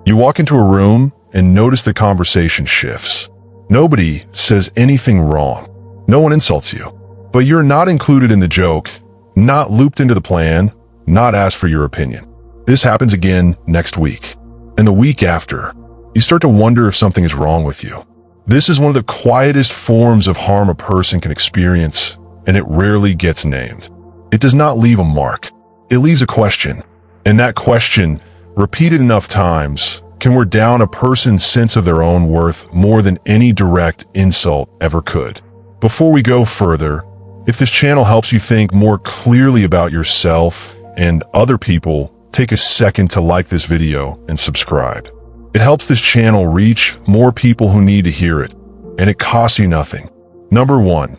You walk into a room and notice the conversation shifts. Nobody says anything wrong. No one insults you. But you're not included in the joke, not looped into the plan, not asked for your opinion. This happens again next week. And the week after, you start to wonder if something is wrong with you. This is one of the quietest forms of harm a person can experience, and it rarely gets named. It does not leave a mark. It leaves a question. And that question, repeated enough times, can wear down a person's sense of their own worth more than any direct insult ever could. Before we go further, if this channel helps you think more clearly about yourself and other people, take a second to like this video and subscribe. It helps this channel reach more people who need to hear it, and it costs you nothing. Number 1.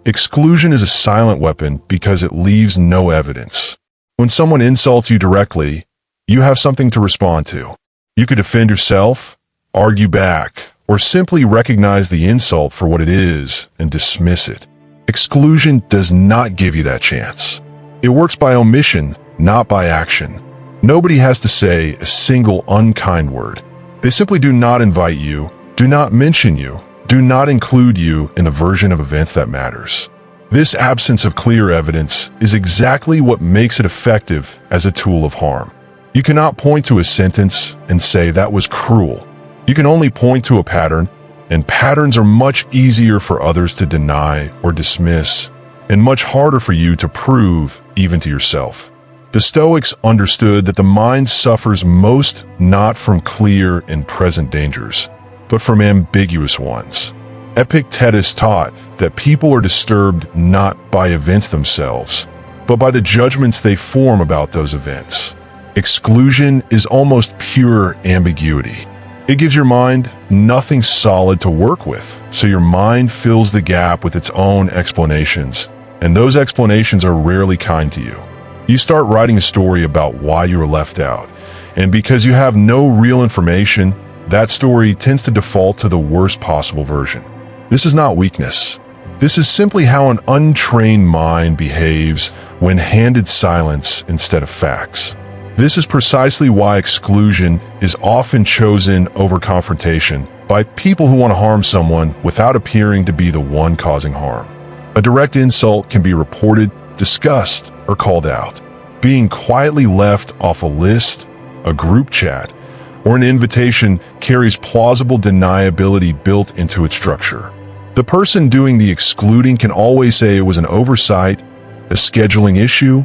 Exclusion is a silent weapon because it leaves no evidence. When someone insults you directly, you have something to respond to. You could defend yourself, argue back, or simply recognize the insult for what it is and dismiss it. Exclusion does not give you that chance. It works by omission, not by action. Nobody has to say a single unkind word. They simply do not invite you, do not mention you, do not include you in the version of events that matters. This absence of clear evidence is exactly what makes it effective as a tool of harm. You cannot point to a sentence and say that was cruel. You can only point to a pattern, and patterns are much easier for others to deny or dismiss, and much harder for you to prove even to yourself. The Stoics understood that the mind suffers most not from clear and present dangers, but from ambiguous ones. Epictetus taught that people are disturbed not by events themselves, but by the judgments they form about those events. Exclusion is almost pure ambiguity. It gives your mind nothing solid to work with, so your mind fills the gap with its own explanations, and those explanations are rarely kind to you. You start writing a story about why you were left out, and because you have no real information, that story tends to default to the worst possible version. This is not weakness. This is simply how an untrained mind behaves when handed silence instead of facts. This is precisely why exclusion is often chosen over confrontation by people who want to harm someone without appearing to be the one causing harm. A direct insult can be reported, discussed, or called out. Being quietly left off a list, a group chat, or an invitation carries plausible deniability built into its structure. The person doing the excluding can always say it was an oversight, a scheduling issue,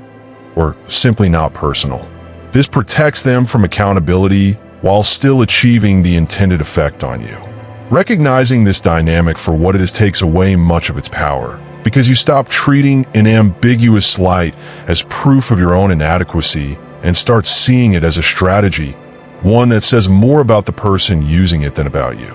or simply not personal. This protects them from accountability while still achieving the intended effect on you. Recognizing this dynamic for what it is takes away much of its power, because you stop treating an ambiguous slight as proof of your own inadequacy and start seeing it as a strategy, one that says more about the person using it than about you.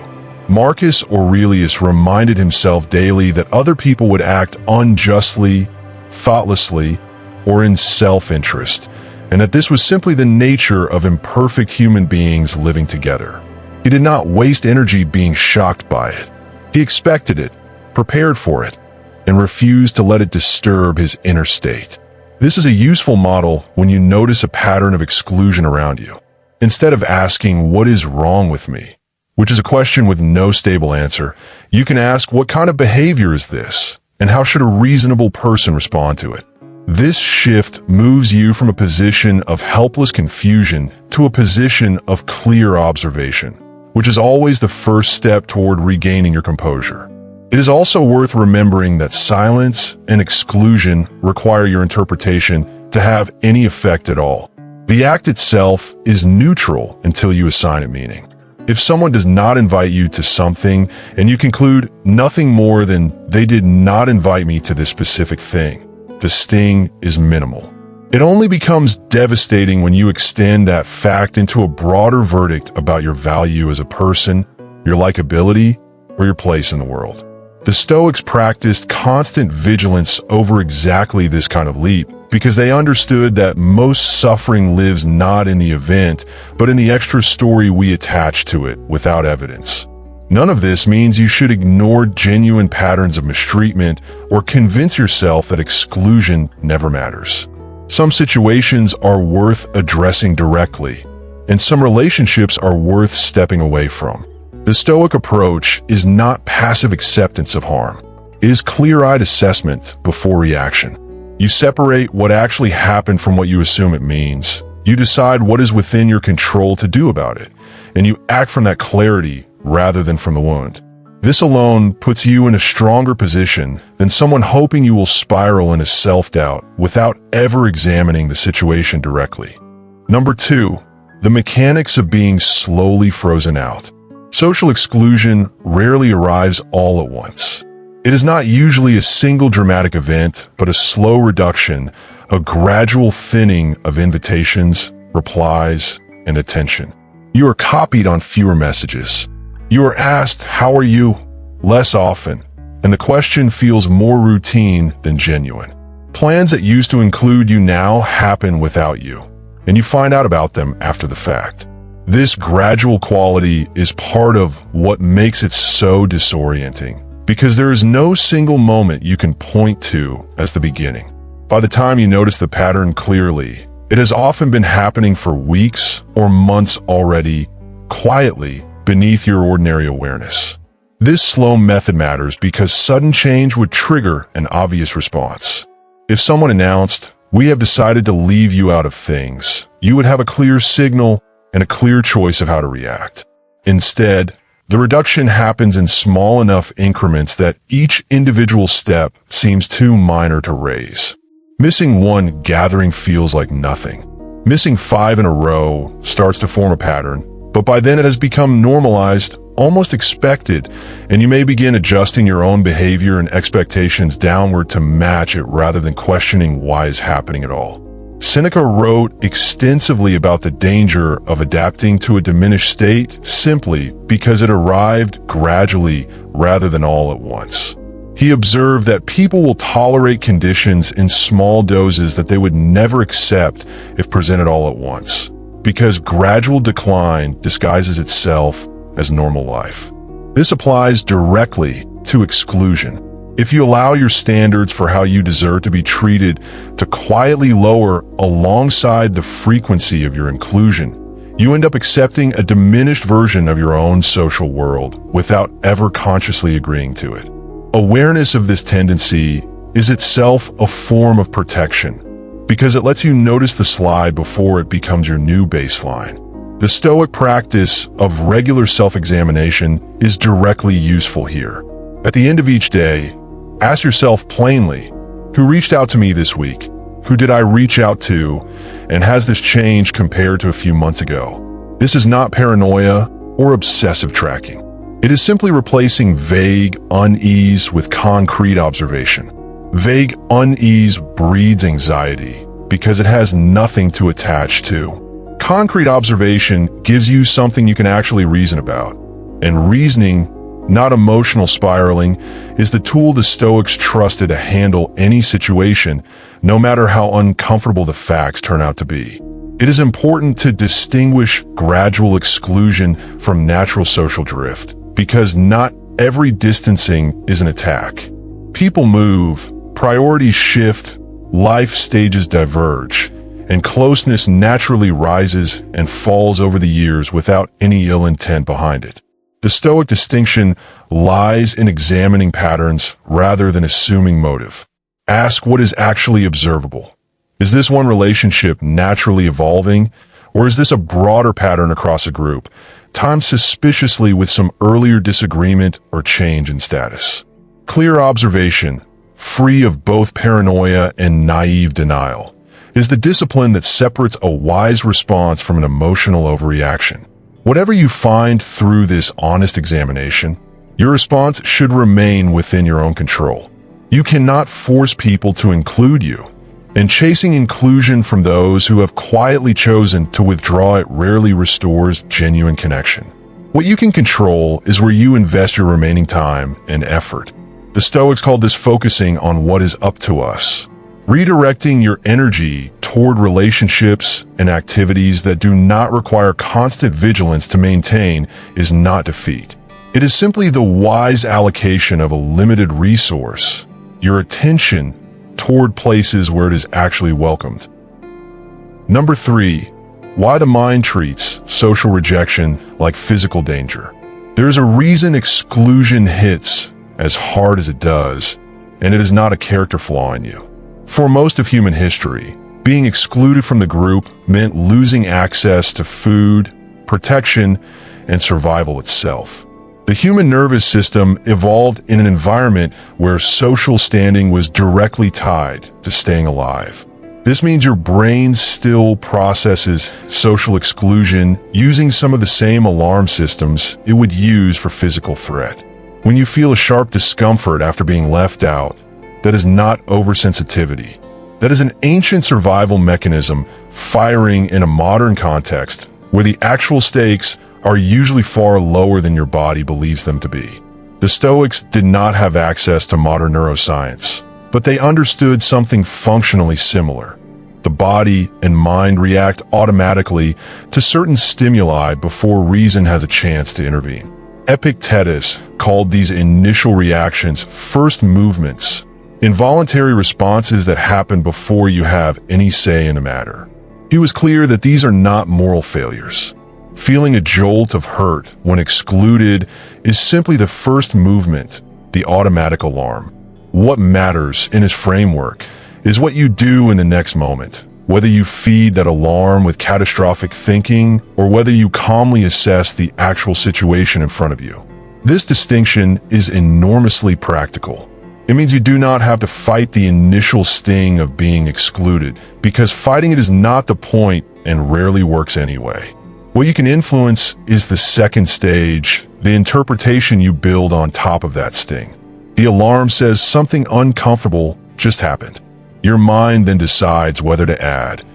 Marcus Aurelius reminded himself daily that other people would act unjustly, thoughtlessly, or in self-interest, and that this was simply the nature of imperfect human beings living together. He did not waste energy being shocked by it. He expected it, prepared for it, and refused to let it disturb his inner state. This is a useful model when you notice a pattern of exclusion around you. Instead of asking, "What is wrong with me?" which is a question with no stable answer, you can ask, "What kind of behavior is this? And how should a reasonable person respond to it?" This shift moves you from a position of helpless confusion to a position of clear observation, which is always the first step toward regaining your composure. It is also worth remembering that silence and exclusion require your interpretation to have any effect at all. The act itself is neutral until you assign it meaning. If someone does not invite you to something and you conclude nothing more than "they did not invite me to this specific thing," the sting is minimal. It only becomes devastating when you extend that fact into a broader verdict about your value as a person, your likability, or your place in the world. The Stoics practiced constant vigilance over exactly this kind of leap because they understood that most suffering lives not in the event, but in the extra story we attach to it without evidence. None of this means you should ignore genuine patterns of mistreatment or convince yourself that exclusion never matters. Some situations are worth addressing directly, and some relationships are worth stepping away from. The Stoic approach is not passive acceptance of harm. It is clear-eyed assessment before reaction. You separate what actually happened from what you assume it means. You decide what is within your control to do about it, and you act from that clarity rather than from the wound. This alone puts you in a stronger position than someone hoping you will spiral into self-doubt without ever examining the situation directly. Number 2, the mechanics of being slowly frozen out. Social exclusion rarely arrives all at once. It is not usually a single dramatic event, but a slow reduction, a gradual thinning of invitations, replies, and attention. You are copied on fewer messages. You are asked, "How are you?" less often, and the question feels more routine than genuine. Plans that used to include you now happen without you, and you find out about them after the fact. This gradual quality is part of what makes it so disorienting, because there is no single moment you can point to as the beginning. By the time you notice the pattern clearly, it has often been happening for weeks or months already, quietly, beneath your ordinary awareness. This slow method matters because sudden change would trigger an obvious response. If someone announced, "We have decided to leave you out of things," you would have a clear signal and a clear choice of how to react. Instead, the reduction happens in small enough increments that each individual step seems too minor to raise. Missing one gathering feels like nothing. Missing 5 in a row starts to form a pattern, but by then it has become normalized, almost expected, and you may begin adjusting your own behavior and expectations downward to match it rather than questioning why it's happening at all. Seneca wrote extensively about the danger of adapting to a diminished state simply because it arrived gradually rather than all at once. He observed that people will tolerate conditions in small doses that they would never accept if presented all at once, because gradual decline disguises itself as normal life. This applies directly to exclusion. If you allow your standards for how you deserve to be treated to quietly lower alongside the frequency of your inclusion, you end up accepting a diminished version of your own social world without ever consciously agreeing to it. Awareness of this tendency is itself a form of protection, because it lets you notice the slide before it becomes your new baseline. The Stoic practice of regular self-examination is directly useful here. At the end of each day, ask yourself plainly, who reached out to me this week? Who did I reach out to? And has this changed compared to a few months ago? This is not paranoia or obsessive tracking. It is simply replacing vague unease with concrete observation. Vague unease breeds anxiety because it has nothing to attach to. Concrete observation gives you something you can actually reason about. And reasoning, not emotional spiraling, is the tool the Stoics trusted to handle any situation, no matter how uncomfortable the facts turn out to be. It is important to distinguish gradual exclusion from natural social drift, because not every distancing is an attack. People move, priorities shift, life stages diverge, and closeness naturally rises and falls over the years without any ill intent behind it. The Stoic distinction lies in examining patterns rather than assuming motive. Ask what is actually observable. Is this one relationship naturally evolving, or is this a broader pattern across a group, timed suspiciously with some earlier disagreement or change in status? Clear observation, free of both paranoia and naive denial, is the discipline that separates a wise response from an emotional overreaction. Whatever you find through this honest examination, your response should remain within your own control. You cannot force people to include you, and chasing inclusion from those who have quietly chosen to withdraw it rarely restores genuine connection. What you can control is where you invest your remaining time and effort. The Stoics called this focusing on what is up to us. Redirecting your energy toward relationships and activities that do not require constant vigilance to maintain is not defeat. It is simply the wise allocation of a limited resource, your attention toward places where it is actually welcomed. Number 3, why the mind treats social rejection like physical danger. There's a reason exclusion hits as hard as it does, and it is not a character flaw in you. For most of human history, being excluded from the group meant losing access to food, protection, and survival itself. The human nervous system evolved in an environment where social standing was directly tied to staying alive. This means your brain still processes social exclusion using some of the same alarm systems it would use for physical threat. When you feel a sharp discomfort after being left out, that is not oversensitivity. That is an ancient survival mechanism firing in a modern context where the actual stakes are usually far lower than your body believes them to be. The Stoics did not have access to modern neuroscience, but they understood something functionally similar. The body and mind react automatically to certain stimuli before reason has a chance to intervene. Epictetus called these initial reactions first movements, involuntary responses that happen before you have any say in a matter. He was clear that these are not moral failures. Feeling a jolt of hurt when excluded is simply the first movement, the automatic alarm. What matters in his framework is what you do in the next moment, whether you feed that alarm with catastrophic thinking or whether you calmly assess the actual situation in front of you. This distinction is enormously practical. It means you do not have to fight the initial sting of being excluded, because fighting it is not the point and rarely works anyway. What you can influence is the second stage, the interpretation you build on top of that sting. The alarm says something uncomfortable just happened. Your mind then decides whether to add,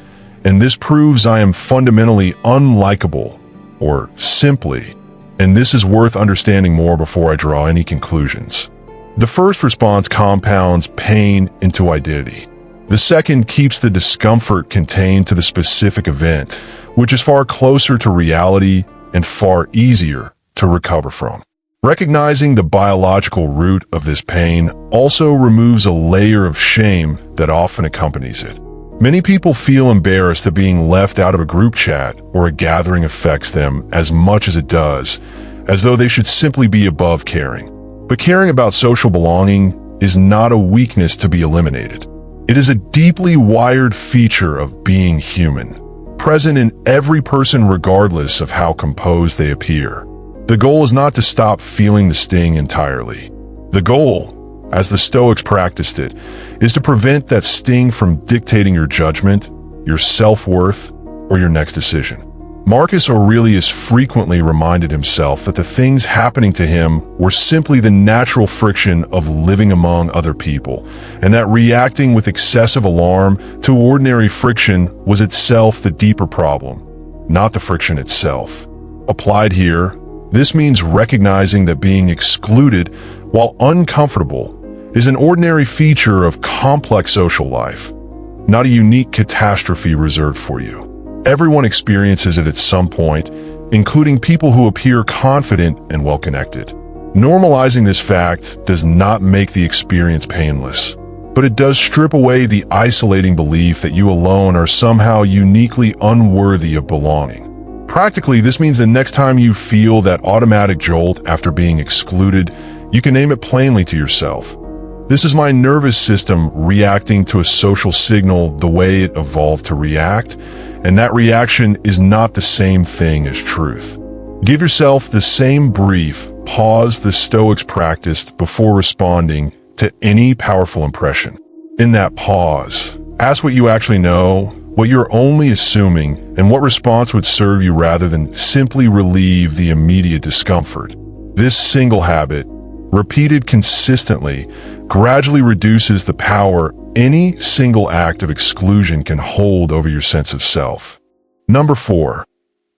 and this proves I am fundamentally unlikable, or simply, and this is worth understanding more before I draw any conclusions. The first response compounds pain into identity. The second keeps the discomfort contained to the specific event, which is far closer to reality and far easier to recover from. Recognizing the biological root of this pain also removes a layer of shame that often accompanies it. Many people feel embarrassed that being left out of a group chat or a gathering affects them as much as it does, as though they should simply be above caring. But caring about social belonging is not a weakness to be eliminated. It is a deeply wired feature of being human, present in every person regardless of how composed they appear. The goal is not to stop feeling the sting entirely. The goal, as the Stoics practiced it, is to prevent that sting from dictating your judgment, your self-worth, or your next decision. Marcus Aurelius frequently reminded himself that the things happening to him were simply the natural friction of living among other people, and that reacting with excessive alarm to ordinary friction was itself the deeper problem, not the friction itself. Applied here, this means recognizing that being excluded, while uncomfortable, is an ordinary feature of complex social life, not a unique catastrophe reserved for you. Everyone experiences it at some point, including people who appear confident and well-connected. Normalizing this fact does not make the experience painless, but it does strip away the isolating belief that you alone are somehow uniquely unworthy of belonging. Practically, this means the next time you feel that automatic jolt after being excluded, you can name it plainly to yourself. This is my nervous system reacting to a social signal the way it evolved to react, and that reaction is not the same thing as truth. Give yourself the same brief pause the Stoics practiced before responding to any powerful impression. In that pause, ask what you actually know, what you're only assuming, and what response would serve you rather than simply relieve the immediate discomfort. This single habit, repeated consistently, gradually reduces the power any single act of exclusion can hold over your sense of self. Number 4.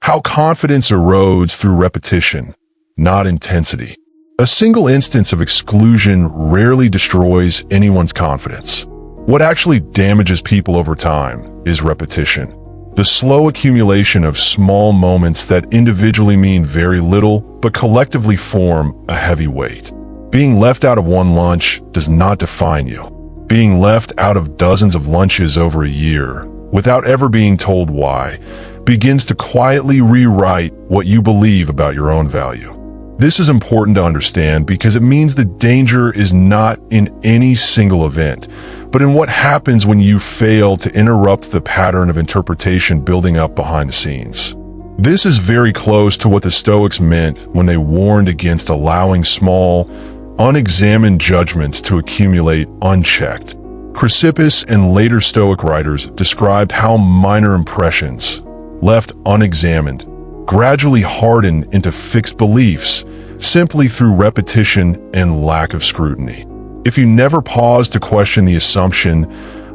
How confidence erodes through repetition, not intensity. A single instance of exclusion rarely destroys anyone's confidence. What actually damages people over time is repetition. The slow accumulation of small moments that individually mean very little, but collectively form a heavy weight. Being left out of one lunch does not define you. Being left out of dozens of lunches over a year without ever being told why, begins to quietly rewrite what you believe about your own value. This is important to understand because it means the danger is not in any single event, but in what happens when you fail to interrupt the pattern of interpretation building up behind the scenes. This is very close to what the Stoics meant when they warned against allowing small, unexamined judgments to accumulate unchecked. Chrysippus and later Stoic writers described how minor impressions, left unexamined, gradually harden into fixed beliefs simply through repetition and lack of scrutiny. If you never pause to question the assumption,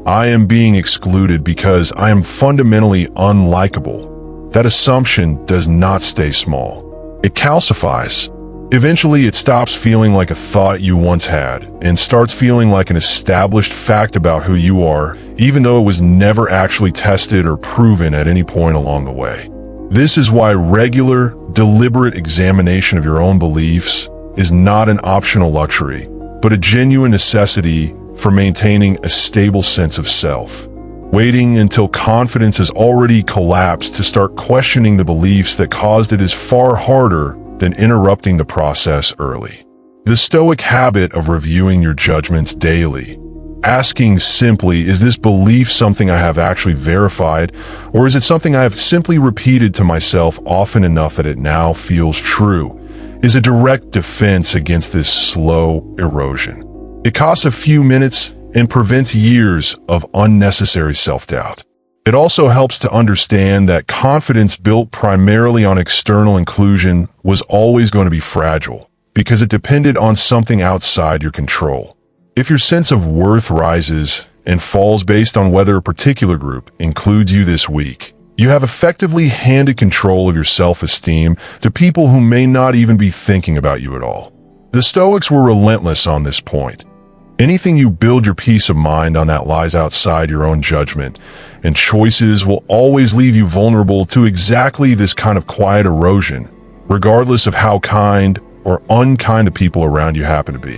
"I am being excluded because I am fundamentally unlikable," that assumption does not stay small. It calcifies. Eventually, it stops feeling like a thought you once had and starts feeling like an established fact about who you are, even though it was never actually tested or proven at any point along the way. This is why regular, deliberate examination of your own beliefs is not an optional luxury, but a genuine necessity for maintaining a stable sense of self. Waiting until confidence has already collapsed to start questioning the beliefs that caused it is far harder than interrupting the process early. The Stoic habit of reviewing your judgments daily, asking simply, is this belief something I have actually verified, or is it something I have simply repeated to myself often enough that it now feels true, is a direct defense against this slow erosion. It costs a few minutes and prevents years of unnecessary self-doubt. It also helps to understand that confidence built primarily on external inclusion was always going to be fragile, because it depended on something outside your control. If your sense of worth rises and falls based on whether a particular group includes you this week, you have effectively handed control of your self-esteem to people who may not even be thinking about you at all. The Stoics were relentless on this point. Anything you build your peace of mind on that lies outside your own judgment, and choices will always leave you vulnerable to exactly this kind of quiet erosion, regardless of how kind or unkind the people around you happen to be.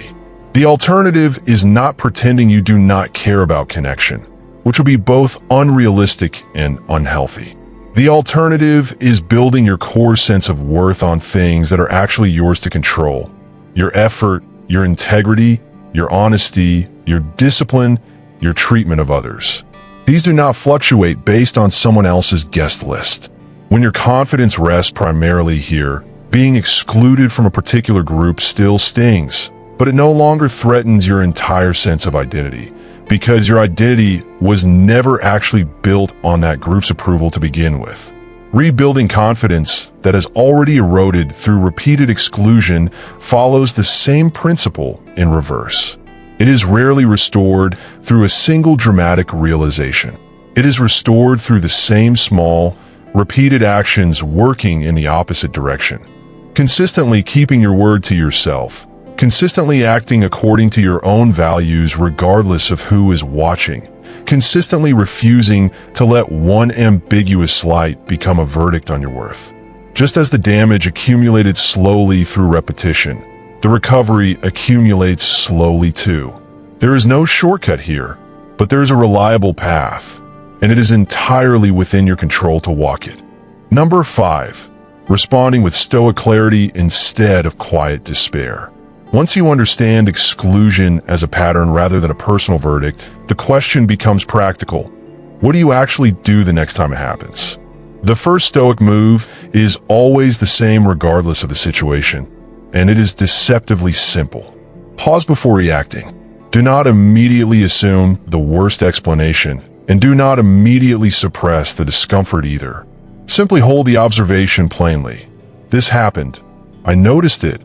The alternative is not pretending you do not care about connection, which will be both unrealistic and unhealthy. The alternative is building your core sense of worth on things that are actually yours to control. Your effort, your integrity, your honesty, your discipline, your treatment of others. These do not fluctuate based on someone else's guest list. When your confidence rests primarily here, being excluded from a particular group still stings, but it no longer threatens your entire sense of identity, because your identity was never actually built on that group's approval to begin with. Rebuilding confidence that has already eroded through repeated exclusion follows the same principle in reverse. It is rarely restored through a single dramatic realization. It is restored through the same small, repeated actions working in the opposite direction. Consistently keeping your word to yourself, consistently acting according to your own values regardless of who is watching, consistently refusing to let one ambiguous slight become a verdict on your worth. Just as the damage accumulated slowly through repetition, the recovery accumulates slowly too. There is no shortcut here, but there is a reliable path, and it is entirely within your control to walk it. Number 5, responding with Stoic clarity instead of quiet despair. Once you understand exclusion as a pattern rather than a personal verdict, the question becomes practical. What do you actually do the next time it happens? The first Stoic move is always the same regardless of the situation, and it is deceptively simple. Pause before reacting. Do not immediately assume the worst explanation, and do not immediately suppress the discomfort either. Simply hold the observation plainly. This happened. I noticed it,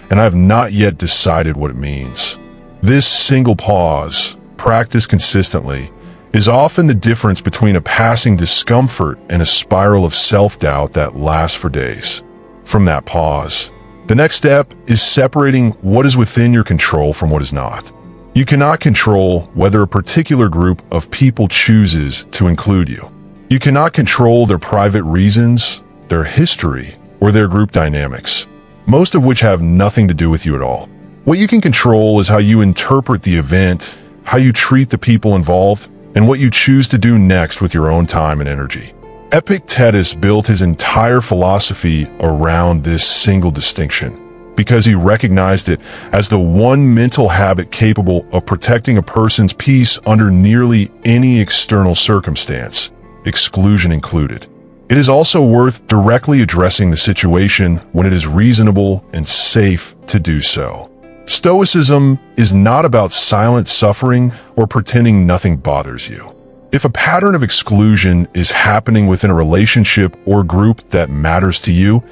and I have not yet decided what it means. This single pause, practiced consistently, is often the difference between a passing discomfort and a spiral of self-doubt that lasts for days. From that pause, the next step is separating what is within your control from what is not. You cannot control whether a particular group of people chooses to include you. You cannot control their private reasons, their history, or their group dynamics, most of which have nothing to do with you at all. What you can control is how you interpret the event, how you treat the people involved, and what you choose to do next with your own time and energy. Epictetus built his entire philosophy around this single distinction, because he recognized it as the one mental habit capable of protecting a person's peace under nearly any external circumstance, exclusion included. It is also worth directly addressing the situation when it is reasonable and safe to do so. Stoicism is not about silent suffering or pretending nothing bothers you. If a pattern of exclusion is happening within a relationship or group that matters to you,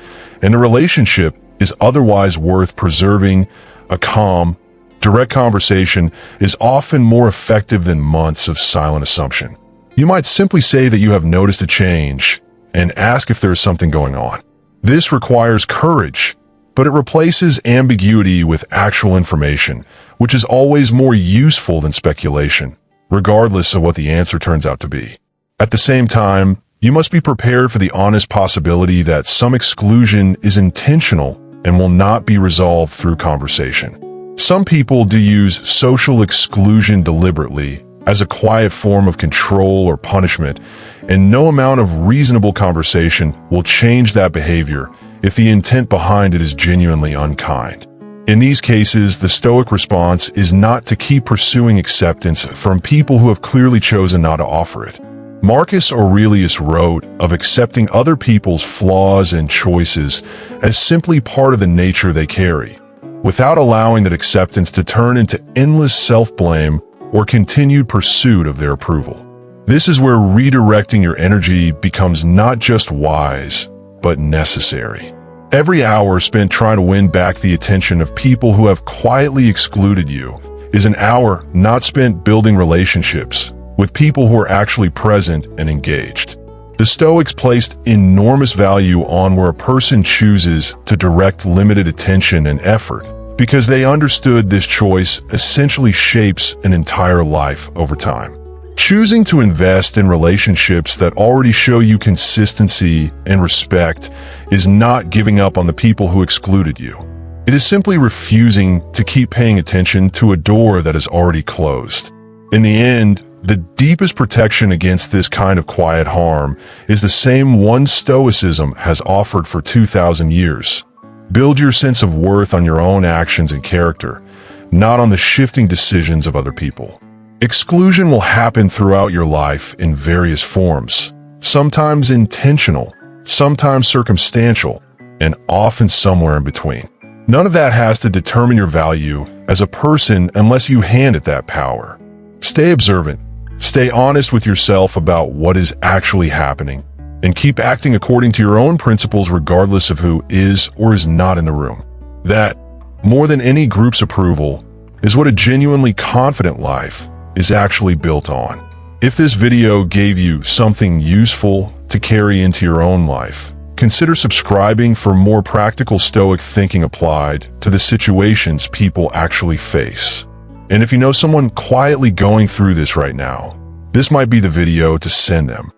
and the relationship is otherwise worth preserving, a calm, direct conversation is often more effective than months of silent assumption. You might simply say that you have noticed a change and ask if there is something going on. This requires courage, but it replaces ambiguity with actual information, which is always more useful than speculation, regardless of what the answer turns out to be. At the same time, you must be prepared for the honest possibility that some exclusion is intentional and will not be resolved through conversation. Some people do use social exclusion deliberately as a quiet form of control or punishment, and no amount of reasonable conversation will change that behavior if the intent behind it is genuinely unkind. In these cases, the Stoic response is not to keep pursuing acceptance from people who have clearly chosen not to offer it. Marcus Aurelius wrote of accepting other people's flaws and choices as simply part of the nature they carry, without allowing that acceptance to turn into endless self-blame or continued pursuit of their approval. This is where redirecting your energy becomes not just wise, but necessary. Every hour spent trying to win back the attention of people who have quietly excluded you is an hour not spent building relationships with people who are actually present and engaged. The Stoics placed enormous value on where a person chooses to direct limited attention and effort, because they understood this choice essentially shapes an entire life over time. Choosing to invest in relationships that already show you consistency and respect is not giving up on the people who excluded you. It is simply refusing to keep paying attention to a door that is already closed. In the end, the deepest protection against this kind of quiet harm is the same one Stoicism has offered for 2,000 years. Build your sense of worth on your own actions and character, not on the shifting decisions of other people. Exclusion will happen throughout your life in various forms, sometimes intentional, sometimes circumstantial, and often somewhere in between. None of that has to determine your value as a person unless you hand it that power. Stay observant, stay honest with yourself about what is actually happening, and keep acting according to your own principles regardless of who is or is not in the room. That, more than any group's approval, is what a genuinely confident life is actually built on. If this video gave you something useful to carry into your own life, consider subscribing for more practical Stoic thinking applied to the situations people actually face. And if you know someone quietly going through this right now, this might be the video to send them.